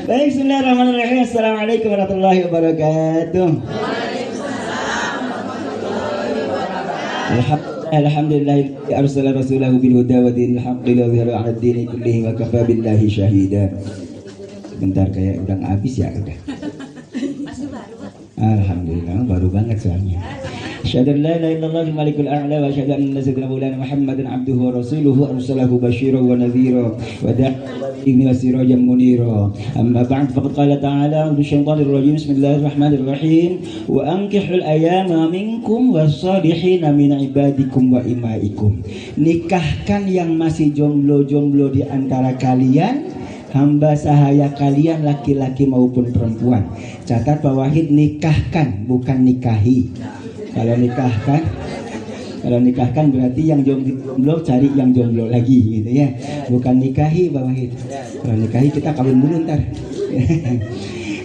Baik, bismillahirrahmanirrahim. Assalamualaikum warahmatullahi wabarakatuh. Alhamdulillah arsala rasulahu bil huda wa dinil haqqi liyudhhirahu 'ala ad-dini kullihi wa kafa billahi syahida. Sebentar kayak udah habis ya udah. Alhamdulillah baru banget soalnya. Asyhadu an la ilaha illallah al-malikul a'la wa asyhadu anna sayyidina maulana Muhammadan abduhu wa rasuluhu arsalahu basyiran wa nadhira wa da'iyan wa sirajan munira. Amma ba'd faqad qala ta'ala bisyaitanir rajim bismillahirrahmanirrahim wa ankihul ayama minkum was-salihina min ibadikum wa imaikum. Nikahkan yang masih jomblo-jomblo di antara kalian, hamba sahaya kalian laki-laki maupun perempuan. Catat Pak Wahid, nikahkan bukan nikahi. Kalau nikahkan berarti yang jomblo cari yang jomblo lagi gitu ya. Bukan nikahi Pak Wahid. Kalau nikahi kita kawin dulu ntar.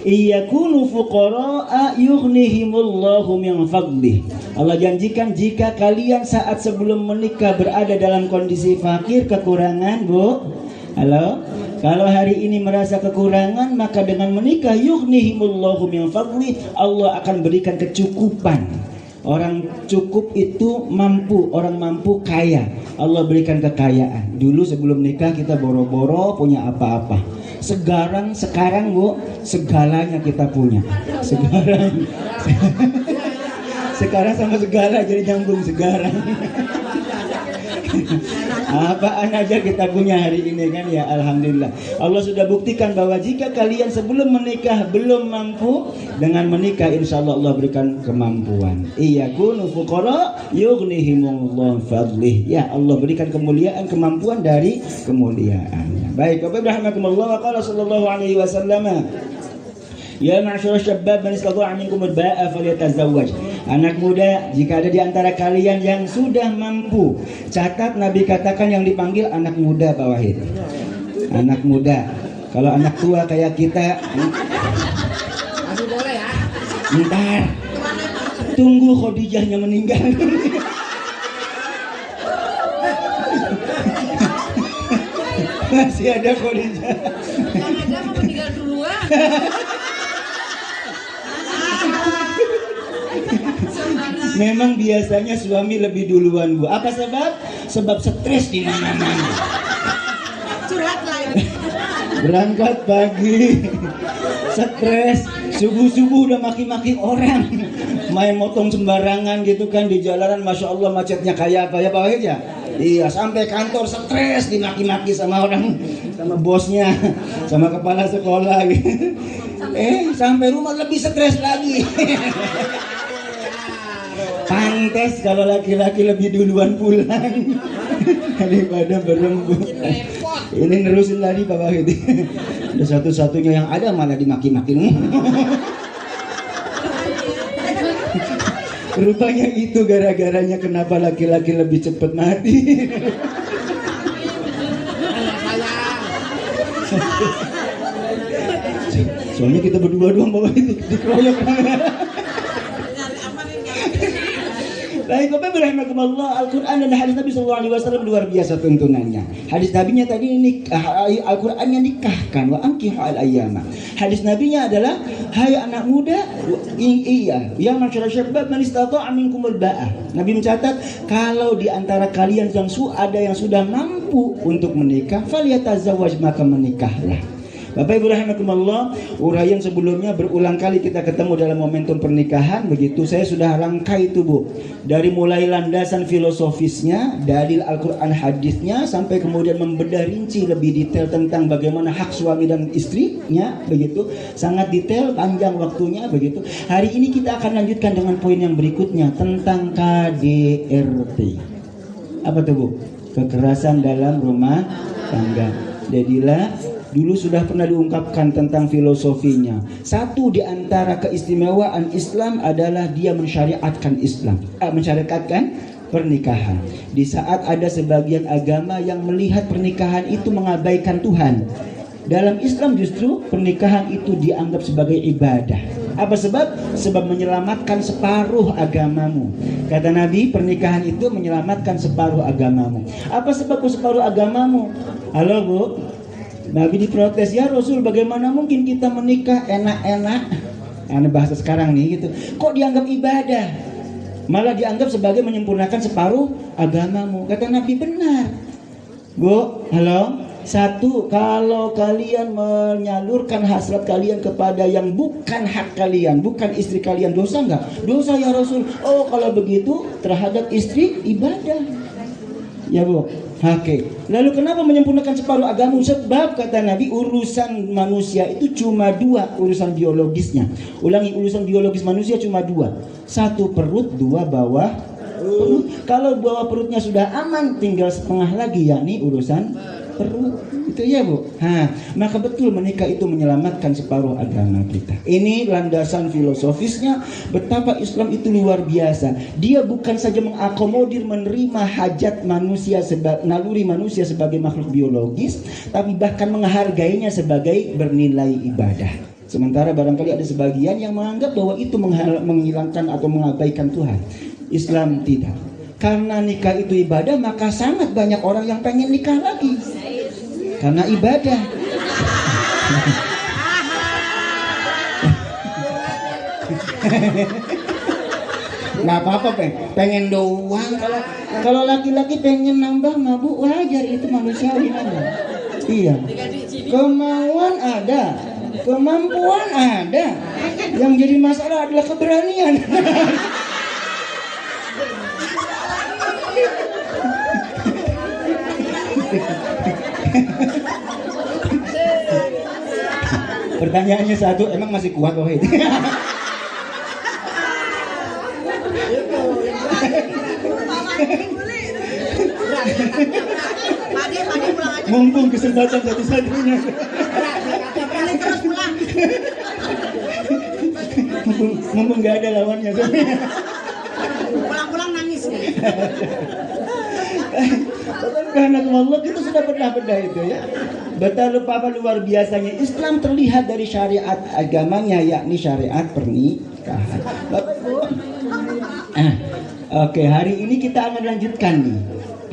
Iyakunu fuqara'a yughnihimullahu min fadlih. Allah janjikan jika kalian saat sebelum menikah berada dalam kondisi fakir, kekurangan, Bu. Halo? Kalau hari ini merasa kekurangan, maka dengan menikah yughnihimullahu min fadlih, Allah akan berikan kecukupan. Orang cukup itu mampu, orang mampu kaya. Allah berikan kekayaan. Dulu sebelum nikah kita boro-boro punya apa-apa. Sekarang Bu, segalanya kita punya. Sekarang sama segala jadi nyambung sekarang. Apaan aja kita punya hari ini kan ya, alhamdulillah. Allah sudah buktikan bahwa jika kalian sebelum menikah belum mampu, dengan menikah insya Allah berikan kemampuan. Iyakunu fuqara yughnihimullahu fadlih. Ya, Allah berikan kemuliaan, kemampuan dari kemuliaannya. Baik, Bapak rahimakumullah, qala sallallahu alaihi wasallam, ya ma'syarul syabab man istata'a minkum al-ba'a falyatazawwaj. Anak muda, jika ada di antara kalian yang sudah mampu, catat Nabi katakan yang dipanggil anak muda Pak Wahid. Anak muda. Kalau anak tua kayak kita, masih boleh ya? ntar tunggu Khadijahnya meninggal. Masih ada Khadijah. Khadijah mau meninggal duluan. Memang biasanya suami lebih duluan Bu. Apa sebab? Sebab stres di mana-mana. Curhat lagi. Berangkat pagi, stres, subuh-subuh udah maki-maki orang, main motong sembarangan gitu kan di jalanan, masya Allah macetnya kayak apa ya Pak Wahid ya? Iya, sampai kantor stres dimaki-maki sama orang, sama bosnya, sama kepala sekolah gitu. Sampai rumah lebih stres lagi. Pantes kalau laki-laki lebih duluan pulang daripada berembuk. Ini nerusin lagi Pak Wahid. Udah satu-satunya yang ada malah dimaki-maki. Rupanya itu gara-garanya kenapa laki-laki lebih cepat mati. Soalnya kita berdua doang Pak Wahid dikeroyok. Baik, Bapak rahimakumullah, Al-Quran dan hadis Nabi SAW luar biasa tuntunannya. Hadis Nabinya tadi Al-Qurannya nikahkan, wa ankihu al-ayyama. Hadis Nabinya adalah, hai anak muda, yang masyarakat syabab man istata'a minkumul ba'ah. Nabi mencatat, kalau di antara kalian yang ada yang sudah mampu untuk menikah, falyatazawwaj, maka menikahlah. Bapak Ibu rahimakumullah, uraian sebelumnya berulang kali kita ketemu dalam momentum pernikahan. Begitu saya sudah rangkai itu Bu, dari mulai landasan filosofisnya, dalil Al-Quran hadisnya, sampai kemudian membedah rinci lebih detail tentang bagaimana hak suami dan istrinya. Begitu, sangat detail, panjang waktunya. Begitu, hari ini kita akan lanjutkan dengan poin yang berikutnya tentang KDRT. Apa tuh Bu? Kekerasan dalam rumah tangga. Jadilah dulu sudah pernah diungkapkan tentang filosofinya. Satu di antara keistimewaan Islam adalah dia mensyariatkan pernikahan. Di saat ada sebagian agama yang melihat pernikahan itu mengabaikan Tuhan, dalam Islam justru pernikahan itu dianggap sebagai ibadah. Apa sebab? Sebab menyelamatkan separuh agamamu. Kata Nabi, pernikahan itu menyelamatkan separuh agamamu. Apa sebab separuh agamamu? Halo Bu, Nabi diprotes, ya Rasul, bagaimana mungkin kita menikah enak-enak? Nah, bahasa sekarang nih gitu. Kok dianggap ibadah? Malah dianggap sebagai menyempurnakan separuh agamamu. Kata Nabi, benar. Bu, halo. Satu, kalau kalian menyalurkan hasrat kalian kepada yang bukan hak kalian, bukan istri kalian, dosa enggak? Dosa ya Rasul. Oh, kalau begitu terhadap istri ibadah. Ya Bu. Oke. Lalu kenapa menyempurnakan separuh agama? Sebab kata Nabi, urusan manusia itu cuma dua, urusan biologisnya. Ulangi, urusan biologis manusia cuma dua. Satu perut, dua bawah perut. Kalau bawah perutnya sudah aman, tinggal setengah lagi, yakni urusan perut. Itu ya Bu. Maka betul menikah itu menyelamatkan separuh agama kita. Ini landasan filosofisnya. Betapa Islam itu luar biasa. Dia bukan saja mengakomodir, menerima hajat manusia, naluri manusia sebagai makhluk biologis, tapi bahkan menghargainya sebagai bernilai ibadah. Sementara barangkali ada sebagian yang menganggap bahwa itu menghilangkan atau mengabaikan Tuhan. Islam tidak. Karena nikah itu ibadah, maka sangat banyak orang yang pengen nikah lagi. Karena ibadah. Nggak apa-apa, pengen doang. Kalau laki-laki pengen nambah mabuk, wajar, itu manusiawi aja. Iya. Kemauan ada, kemampuan ada. Yang jadi masalah adalah keberanian. Pertanyaannya satu, emang masih kuat Wahid? Mumpung kesempatan satu-satunya. Mumpung nggak ada lawannya. Pulang-pulang nangis. Karena Allah kita sudah pernah itu ya. Betapa luar biasanya Islam terlihat dari syariat agamanya, yakni syariat pernikahan. Oke, hari ini kita akan lanjutkan nih.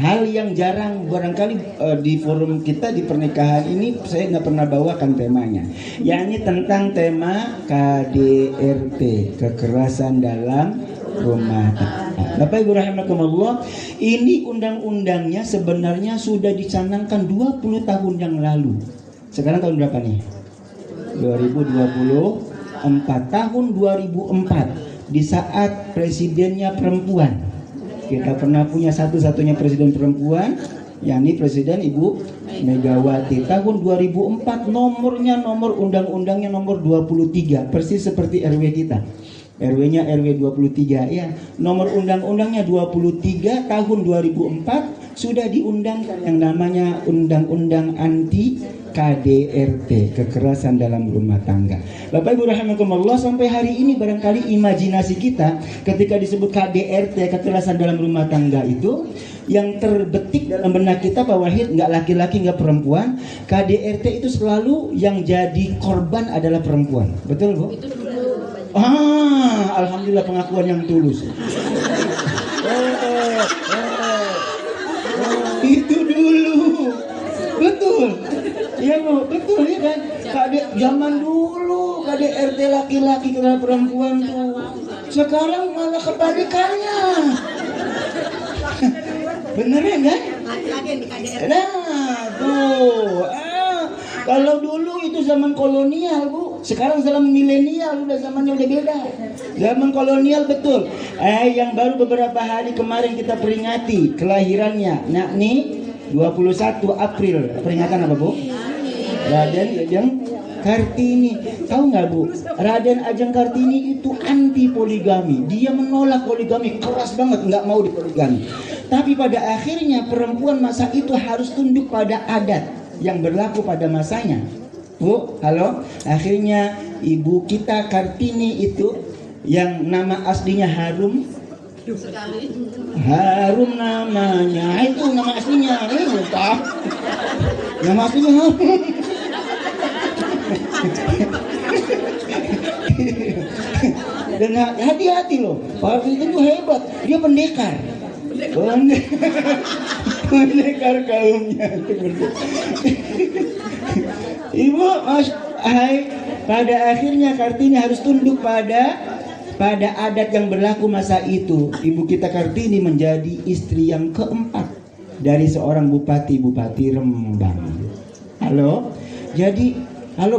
Hal yang jarang barangkali di forum kita di pernikahan ini saya nggak pernah bawakan temanya, yakni tentang tema KDRT, kekerasan dalam rumah tangga. Bapak Ibu rahimakumullah, ini undang-undangnya sebenarnya sudah dicanangkan 20 tahun yang lalu. Sekarang tahun berapa nih? 2024. Tahun 2004 di saat presidennya perempuan. Kita pernah punya satu-satunya presiden perempuan, yakni Presiden Ibu Megawati. Tahun 2004 nomor undang-undangnya nomor 23, persis seperti RW kita. RW-nya RW 23 ya. Nomor undang-undangnya 23 tahun 2004 sudah diundangkan yang namanya Undang-Undang Anti KDRT, kekerasan dalam rumah tangga. Bapak Ibu rahimakumullah, sampai hari ini barangkali imajinasi kita ketika disebut KDRT, kekerasan dalam rumah tangga itu yang terbetik dalam benak kita Pak Wahid, nggak laki-laki nggak perempuan. KDRT itu selalu yang jadi korban adalah perempuan. Betul Bu? Alhamdulillah pengakuan yang tulus. Itu dulu. Betul. Iya Bu, betul ya kan? Zaman dulu KDRT laki-laki kena perempuan tuh. Sekarang malah kebalikannya. Bener ya kan? Laki-laki yang di KDRT. Nah, tuh. Kalau dulu itu zaman kolonial Bu, sekarang zaman milenial, udah zamannya udah beda. Zaman kolonial betul. Yang baru beberapa hari kemarin kita peringati kelahirannya. Nah nih 21 April, peringatan apa Bu? Raden Ajeng Kartini. Tahu nggak Bu? Raden Ajeng Kartini itu anti poligami. Dia menolak poligami keras banget, nggak mau dipoligami. Tapi pada akhirnya perempuan masa itu harus tunduk pada adat yang berlaku pada masanya. Bu, halo. Akhirnya ibu kita Kartini itu yang nama aslinya Harum. Harum namanya. Itu nama aslinya. Lupa. Nama aslinya Harum. Dan hati-hati loh. Pak itu hebat. Dia pendekar. Pendekar kaumnya. Ibu, pada akhirnya Kartini harus tunduk pada adat yang berlaku masa itu. Ibu kita Kartini menjadi istri yang keempat dari seorang bupati Rembang. Halo,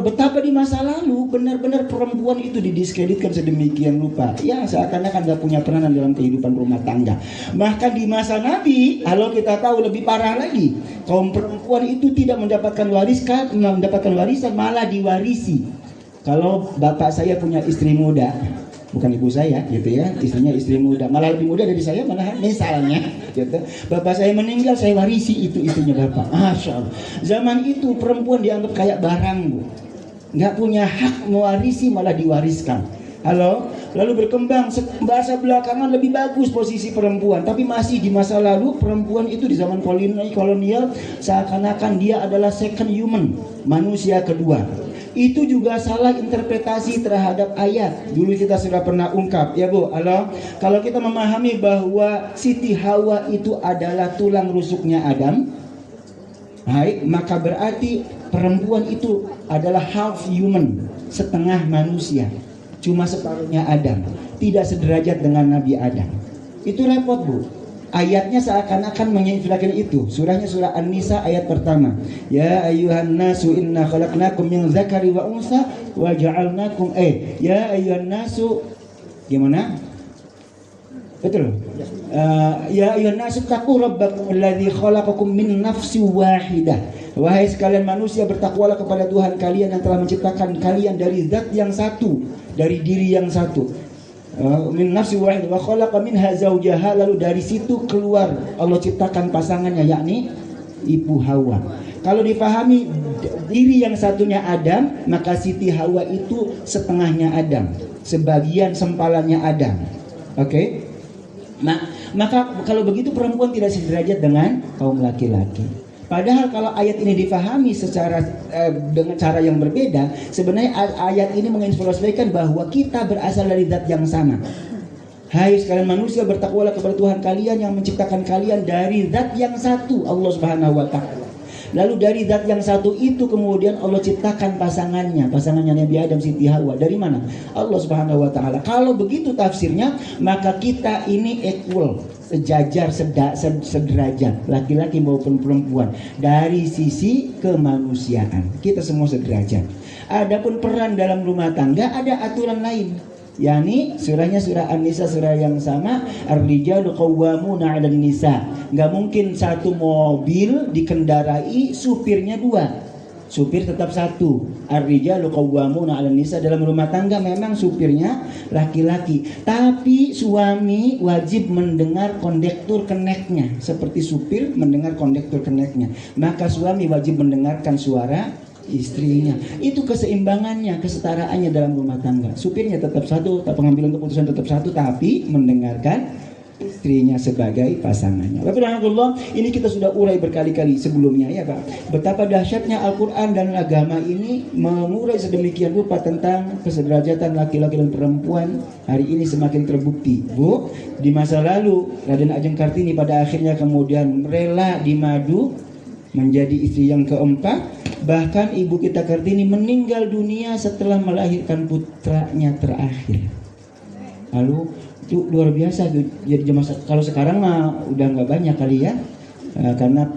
betapa di masa lalu benar-benar perempuan itu didiskreditkan sedemikian rupa. Ya, seakan-akan gak punya peranan dalam kehidupan rumah tangga. Bahkan di masa Nabi, kita tahu lebih parah lagi. Kaum perempuan itu tidak mendapatkan warisan, malah diwarisi. Kalau bapak saya punya istri muda, bukan ibu saya gitu ya, istrinya istri muda, malah lebih muda dari saya, malah misalnya gitu. Bapak saya meninggal, saya warisi itu istrinya bapak. Masya Allah. Zaman itu perempuan dianggap kayak barang, Bu. Nggak punya hak mewarisi, malah diwariskan. Lalu berkembang bahasa belakangan lebih bagus posisi perempuan, tapi masih di masa lalu perempuan itu di zaman kolonial seakan-akan dia adalah second human, manusia kedua. Itu juga salah interpretasi terhadap ayat. Dulu kita sudah pernah ungkap ya Bu. Kalau kita memahami bahwa Siti Hawa itu adalah tulang rusuknya Adam, maka berarti perempuan itu adalah half human, setengah manusia, cuma separuhnya Adam, tidak sederajat dengan Nabi Adam. Itu repot Bu. Ayatnya seakan-akan menginfilkan itu. Surahnya surah An-Nisa ayat pertama. Ya ayyuhan nasu inna khalaqnakum min dzakari wa unsa wa ja'alnakum ya ayyuhan nasu gimana? Betul. Ya ayyuhan nasu taqu rabbakum alladzi khalaqakum min nafsin wahidah. Wahai sekalian manusia, bertakwalah kepada Tuhan kalian yang telah menciptakan kalian dari zat yang satu, dari diri yang satu. Min nafsi wahid wa khalaqa minha zawjaha, lalu dari situ keluar Allah ciptakan pasangannya, yakni Ibu Hawa. Kalau dipahami diri yang satunya Adam, maka Siti Hawa itu setengahnya Adam, sebagian sempalannya Adam. Oke? Nah, maka kalau begitu perempuan tidak sederajat dengan kaum laki-laki. Padahal kalau ayat ini difahami dengan cara yang berbeda, sebenarnya ayat ini menginformasikan bahwa kita berasal dari zat yang sama. Hai sekalian manusia, bertakwalah kepada Tuhan kalian yang menciptakan kalian dari zat yang satu, Allah Subhanahu wa taala. Lalu dari zat yang satu itu kemudian Allah ciptakan pasangannya Nabi Adam, Siti Hawa. Dari mana? Allah Subhanahu wa taala. Kalau begitu tafsirnya, maka kita ini equal, sejajar, sederajat, laki-laki maupun perempuan, dari sisi kemanusiaan. Kita semua sederajat. Adapun peran dalam rumah tangga ada aturan lain, yakni surahnya surah An-Nisa, surah yang sama, ar-rijalu qawwamuna 'alan nisa. Enggak mungkin satu mobil dikendarai supirnya dua, supir tetap satu. Ar-rijalu qawwamuna 'alan nisa, dalam rumah tangga memang supirnya laki-laki, tapi suami wajib mendengar kondektur keneknya seperti supir mendengar kondektur keneknya. Maka suami wajib mendengarkan suara istrinya. Itu keseimbangannya, kesetaraannya dalam rumah tangga. Supirnya tetap satu, pengambilan keputusan tetap satu, tapi mendengarkan istrinya sebagai pasangannya. Bapak dan Allah, ini kita sudah urai berkali-kali sebelumnya ya Pak. Betapa dahsyatnya Al-Quran dan agama ini mengurai sedemikian rupa tentang kesederajatan laki-laki dan perempuan. Hari ini semakin terbukti Bu. Di masa lalu Raden Ajeng Kartini pada akhirnya kemudian rela dimadu menjadi istri yang keempat. Bahkan ibu kita Kartini meninggal dunia setelah melahirkan putranya terakhir. Lalu itu luar biasa. Jadi kalau sekarang mah udah nggak banyak kali ya, karena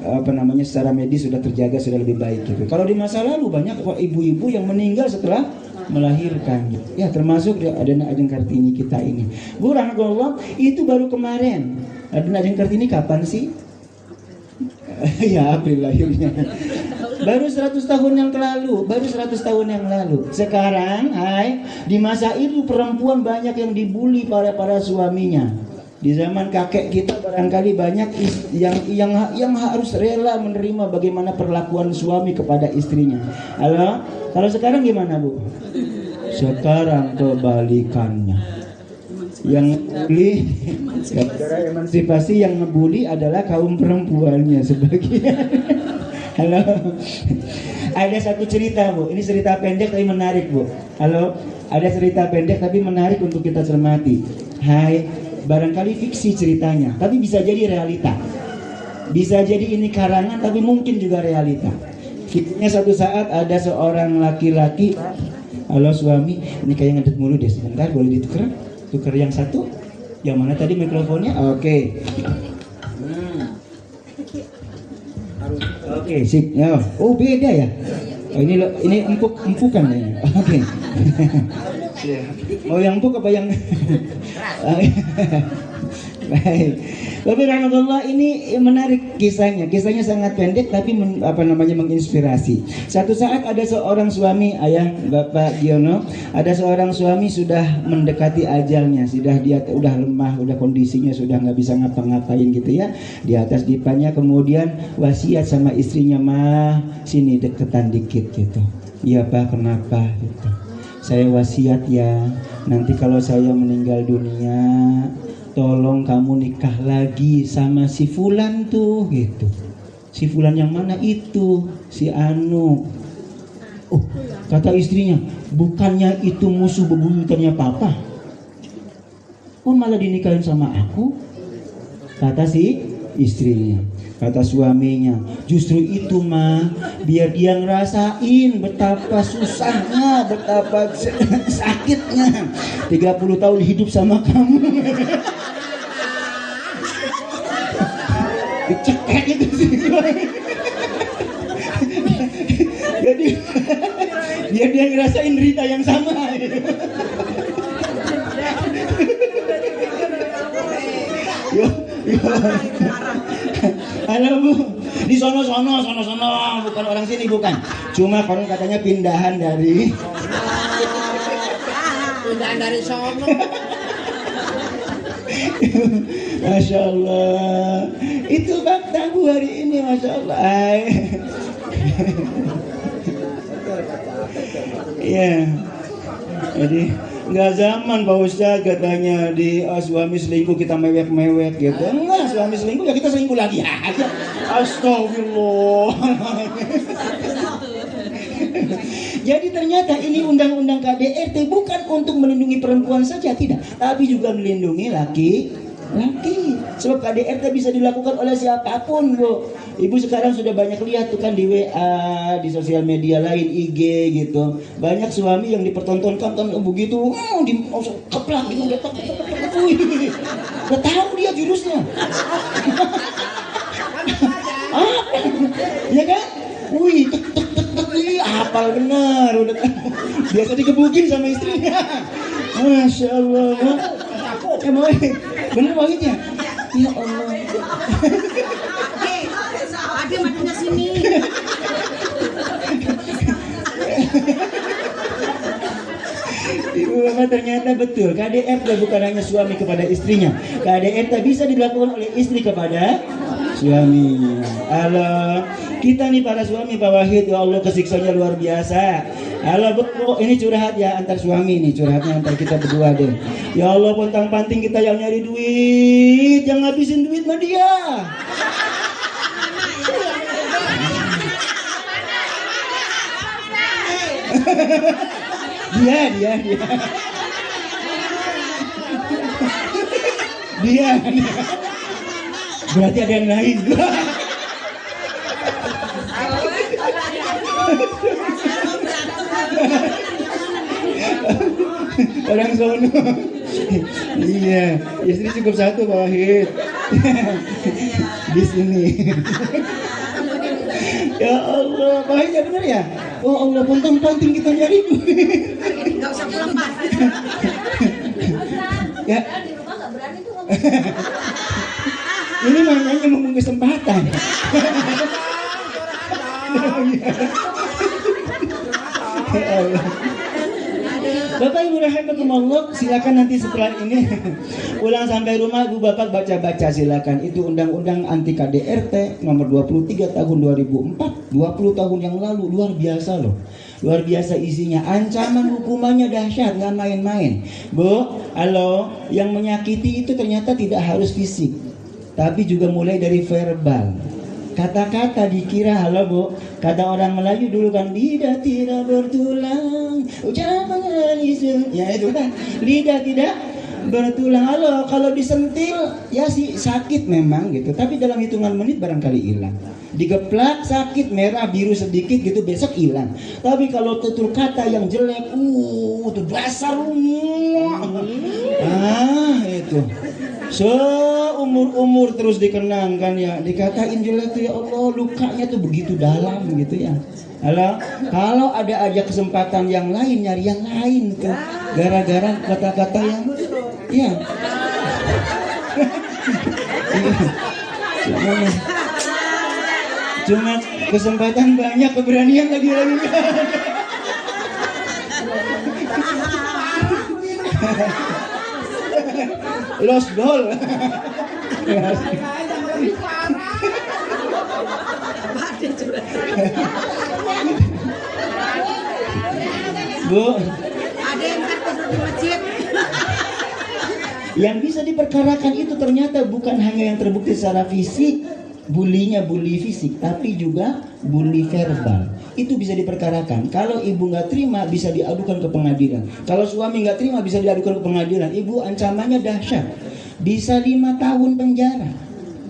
secara medis sudah terjaga, sudah lebih baik gitu. Kalau di masa lalu banyak ibu-ibu yang meninggal setelah melahirkan gitu. Ya termasuk Raden Ajeng Kartini kita ini. Bu rahmatullah, itu baru kemarin. Raden Ajeng Kartini kapan sih? Ya April lahirnya. Baru 100 tahun yang lalu. Sekarang, di masa itu perempuan banyak yang dibully para suaminya. Di zaman kakek kita barangkali banyak yang harus rela menerima bagaimana perlakuan suami kepada istrinya. Kalau sekarang gimana Bu? Sekarang kebalikannya. Yang ngebully, emansipasi, yang ngebully adalah kaum perempuannya sebagian. Ada satu cerita Bu, ini cerita pendek tapi menarik Bu. Ada cerita pendek tapi menarik untuk kita cermati. Barangkali fiksi ceritanya, tapi bisa jadi realita. Bisa jadi ini karangan tapi mungkin juga realita. Kisahnya suatu saat ada seorang laki-laki, halo suami, ini kayak ngedet mulu deh, sebentar boleh ditukar? Tukar yang satu, yang mana tadi mikrofonnya? Oke. Oke, sip. Ya. Oh beda ya. Oh, ini empukan ya. Oke. Mau yang empuk apa yang? Baik. Bapak rahmatullah, ini menarik kisahnya. Kisahnya sangat pendek tapi menginspirasi. Satu saat ada seorang suami, ayah Bapak Giono, ada seorang suami sudah mendekati ajalnya, dia udah lemah, udah kondisinya sudah nggak bisa ngapa-ngapain gitu ya. Di atas dipannya kemudian wasiat sama istrinya, mah sini deketan dikit gitu. Iya Pak, kenapa gitu. Saya wasiat ya, nanti kalau saya meninggal dunia, tolong kamu nikah lagi sama si Fulan tuh gitu. Si Fulan yang mana itu? Si Anu. Oh, kata istrinya, bukannya itu musuh bebuyutannya papa? Oh, malah dinikahin sama aku? Kata si istrinya. Kata suaminya, justru itu mah biar dia ngerasain betapa susahnya, betapa sakitnya 30 tahun hidup sama kamu. Dicekek itu sih. Jadi biar dia ngerasain derita yang sama. Yo. Halo Bu, di sono, bukan orang sini, bukan. Cuma konon katanya pindahan dari sono. Masya Allah, itu fakta Bu hari ini, Masya Allah. Iya, jadi nggak zaman Pak Ustaz katanya di suami selingkuh kita mewek-mewek gitu. Enggak, suami selingkuh ya kita selingkuh lagi aja. Astagfirullah. Jadi ternyata ini undang-undang KDRT bukan untuk melindungi perempuan saja, tidak, tapi juga melindungi laki-laki. Sebab KDRT bisa dilakukan oleh siapapun, Bu. Ibu sekarang sudah banyak lihat tuh kan di WA, di sosial media lain, IG gitu. Banyak suami yang dipertontonkan kan begitu, di keplak gitu, udah tahu dia jurusnya. Ya kan? Wih, hafal benar, udah biasa digebukin sama istrinya. Masya Allah. Bener wahidnya. Ya Allah. Ada matinya sini. Ibu Bapak, ternyata betul KDRT bukan hanya suami kepada istrinya. KDRT bisa dilakukan oleh istri kepada suaminya. Halo, kita nih para suami Pak Wahid, ya Allah kesiksanya luar biasa. Halo Bu, ini curhat ya antar suami nih, curhatnya antar kita berdua deh. Ya Allah, pontang-panting kita yang nyari duit, yang ngabisin duit mah dia. Dia. Berarti ada yang lain. Orang sono. Iya, istri cukup satu Pak Wahid. Di sini. Ya Allah, Pak Wahid ya benar ya? Oh Allah, pontang-panting kita nyari duit. Enggak usah lepas. Ya. Ini makanya memang kesempatan. Ya Allah. Bapak Ibu rahimakumullah, silakan nanti setelah ini pulang sampai rumah Bu Bapak baca-baca silakan. Itu undang-undang anti KDRT nomor 23 tahun 2004, 20 tahun yang lalu. Luar biasa loh. Luar biasa isinya. Ancaman hukumannya dahsyat, nggak main-main. Bu, halo, yang menyakiti itu ternyata tidak harus fisik, tapi juga mulai dari verbal. Kata-kata dikira, halo Bu, kata orang Melayu dulu kan, lidah tidak bertulang, ucapan isu, ya itu kan, lidah tidak Bertulang. Halo, kalau disentil ya sih sakit memang gitu, tapi dalam hitungan menit barangkali hilang. Digeplak sakit merah biru sedikit gitu, besok hilang. Tapi kalau tutur kata yang jelek, tuh dasar itu seumur-umur terus dikenangkan ya, dikatain jelek tuh, ya Allah, lukanya tuh begitu dalam gitu ya. Halo, kalau ada aja kesempatan yang lain, nyari yang lain tuh, gara-gara kata-kata yang ya. Cuma kesempatan banyak, keberanian lagi. Lost goal. Bu, Ada yang tidur di masjid. yang bisa diperkarakan itu ternyata bukan hanya yang terbukti secara fisik, bully fisik, tapi juga bully verbal. Itu bisa diperkarakan. Kalau ibu nggak terima bisa diadukan ke pengadilan. Kalau suami nggak terima bisa diadukan ke pengadilan. Ibu ancamannya dahsyat, bisa 5 tahun penjara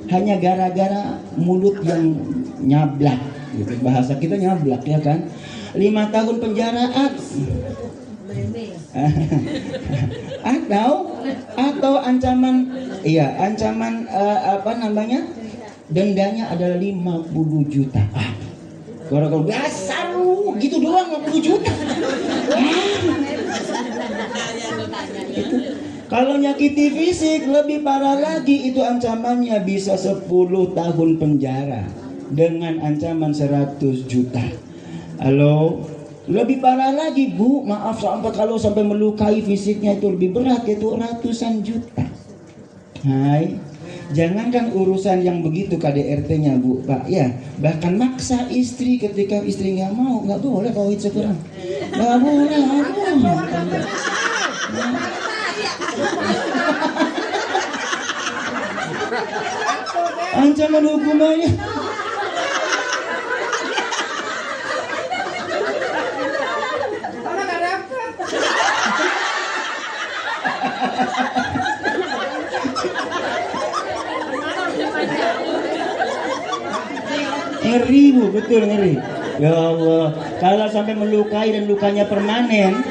hanya gara-gara mulut yang nyablak gitu. Bahasa kita nyablak ya kan. 5 tahun penjara atau ancaman dendanya adalah 50 juta. Kalau dasar lu gitu doang 50 juta. Itu. Kalau nyakiti fisik lebih parah lagi, itu ancamannya bisa 10 tahun penjara dengan ancaman 100 juta. Halo, lebih parah lagi Bu, maaf kalau sampai melukai fisiknya itu lebih berat, itu ratusan juta. Hai, jangankan urusan yang begitu KDRT-nya Bu, Pak, ya bahkan maksa istri ketika istri nggak mau, nggak boleh kalau itu kurang, nggak boleh. Ancaman hukumannya ngeri Bu, betul ngeri. Ya Allah, kalau sampai melukai dan lukanya permanen.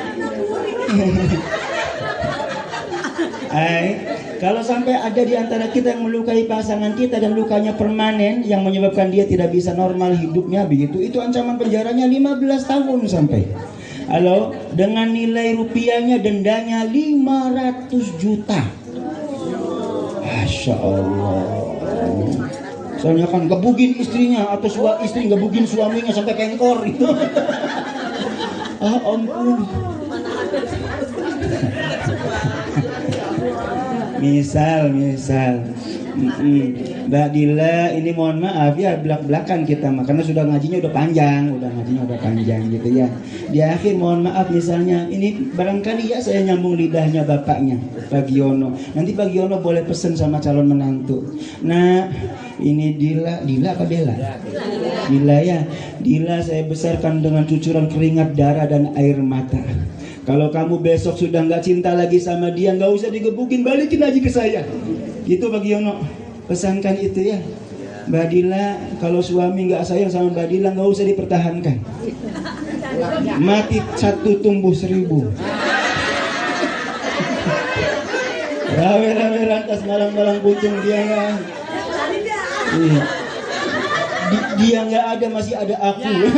Kalau sampai ada di antara kita yang melukai pasangan kita dan lukanya permanen yang menyebabkan dia tidak bisa normal hidupnya begitu, itu ancaman penjaranya 15 tahun sampai. Halo, dengan nilai rupiahnya dendanya 500 juta. Masya Allah. Soalnya kan gebugin istrinya atau istri gebugin suaminya sampai pengkor itu. Ampun. Misal Mbak Dila, ini mohon maaf ya belak-belakan kita mah, karena sudah ngajinya udah panjang gitu ya. Di akhir mohon maaf misalnya ini barangkali ya saya nyambung lidahnya bapaknya Pak Giono. Nanti Pak Giono boleh pesen sama calon menantu. Nah, ini Dila apa Dela? Dila ya. Dila saya besarkan dengan cucuran keringat darah dan air mata. Kalau kamu besok sudah nggak cinta lagi sama dia, nggak usah digebukin, balikin aja ke saya. Gitu Pak Giono, pesankan itu ya. Mbak Dila, kalau suami nggak sayang sama Mbak Dila, nggak usah dipertahankan. Mati 1 tumbuh 1000. Rawe-rawe rantas malang-malang putung dia nggak. Dia nggak ada, masih ada aku.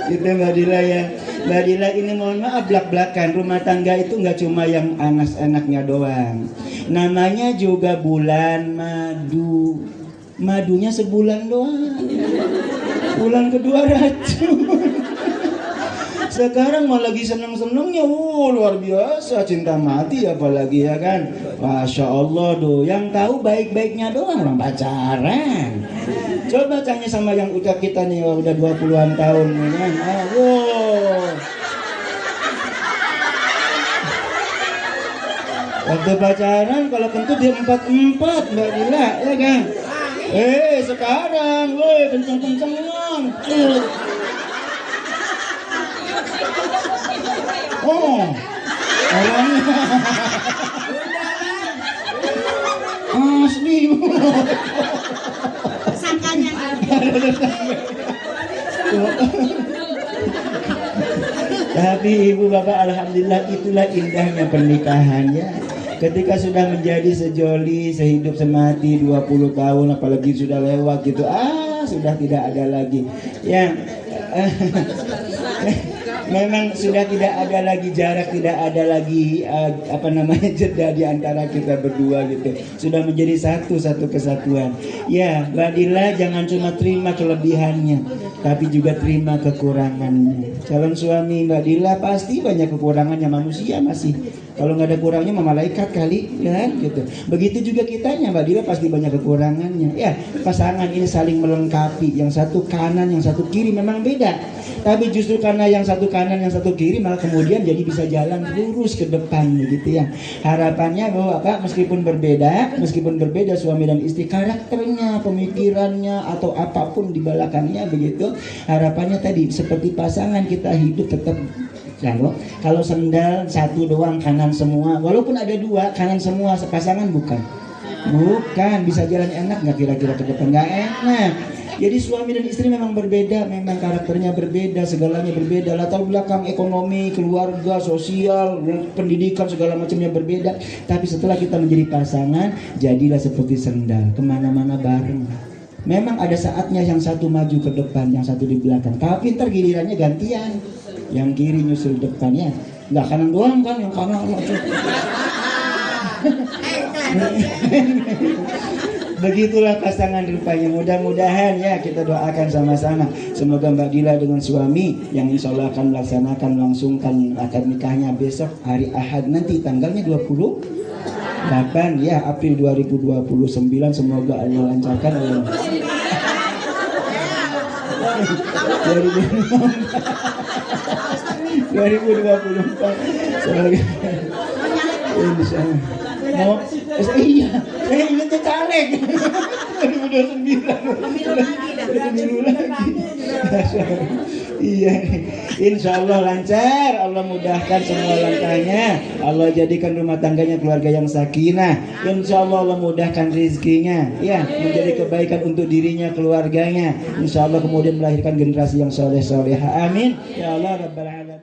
Itu Mbak Dila ya. Mbak Dila ini mohon maaf belak-belakan, rumah tangga itu nggak cuma yang anak-anaknya doang. Namanya juga bulan madu. Madunya sebulan doang. Bulan kedua racun. Sekarang mau lagi seneng-senengnya, luar biasa, cinta mati apalagi ya kan. Masya Allah tuh, yang tahu baik-baiknya doang orang pacaran. Coba tanya sama yang udah kita nih, udah 20-an tahun ya kan. Waktu pacaran kalau kentut dia 4-4 Mbak Dila ya kan. Sekarang, woi, kenceng-kencengan. Oh, orangnya asli. Sangkanya. Tapi ibu bapak, alhamdulillah, itulah indahnya pernikahan ya. Ketika sudah menjadi sejoli, sehidup semati 20 tahun, apalagi sudah lewat gitu, sudah tidak ada lagi ya. Memang sudah tidak ada lagi jarak, tidak ada lagi jeda di antara kita berdua gitu. Sudah menjadi satu kesatuan. Ya, Mbak Dila jangan cuma terima kelebihannya, tapi juga terima kekurangannya. Calon suami Mbak Dila pasti banyak kekurangannya, manusia masih. Kalau nggak ada kurangnya mah malaikat kali, ya gitu. Begitu juga kitanya, Mbak Dila pasti banyak kekurangannya. Ya, pasangan ini saling melengkapi. Yang satu kanan, yang satu kiri memang beda. Tapi justru karena yang satu kanan, yang satu kiri, malah kemudian jadi bisa jalan lurus ke depan begitu ya. Harapannya bahwa meskipun berbeda suami dan istri, karakternya, pemikirannya atau apapun di belakangnya begitu. Harapannya tadi seperti pasangan kita hidup tetap. Kalau sendal satu doang kanan semua, walaupun ada dua kanan semua sepasangan bukan bisa jalan enak nggak kira-kira ke depan? Nggak enak. Jadi suami dan istri memang berbeda, memang karakternya berbeda, segalanya berbeda, latar belakang ekonomi, keluarga, sosial, pendidikan segala macamnya berbeda. Tapi setelah kita menjadi pasangan, jadilah seperti sendal, kemana-mana bareng. Memang ada saatnya yang satu maju ke depan, yang satu di belakang. Tapi ntar gilirannya gantian. Yang kiri nyusul depannya, nggak kanan doang kan, yang kanan begitulah pasangan rupanya. Mudah-mudahan ya kita doakan sama-sama, semoga Mbak Dila dengan suami yang insya Allah akan melaksanakan melangsungkan akad nikahnya besok hari Ahad nanti tanggalnya 28 ya April 2029, semoga Allah lancarkan. 2024 semoga insyaallah. Iya, saya ingat caleg 2029 pemilu lagi. Iya, insya Allah lancar, Allah mudahkan semua langkahnya, Allah jadikan rumah tangganya keluarga yang sakinah, insya Allah Allah mudahkan rezekinya, ya menjadi kebaikan untuk dirinya, keluarganya, insya Allah kemudian melahirkan generasi yang soleh-solehah, amin ya Allah rabbal alamin.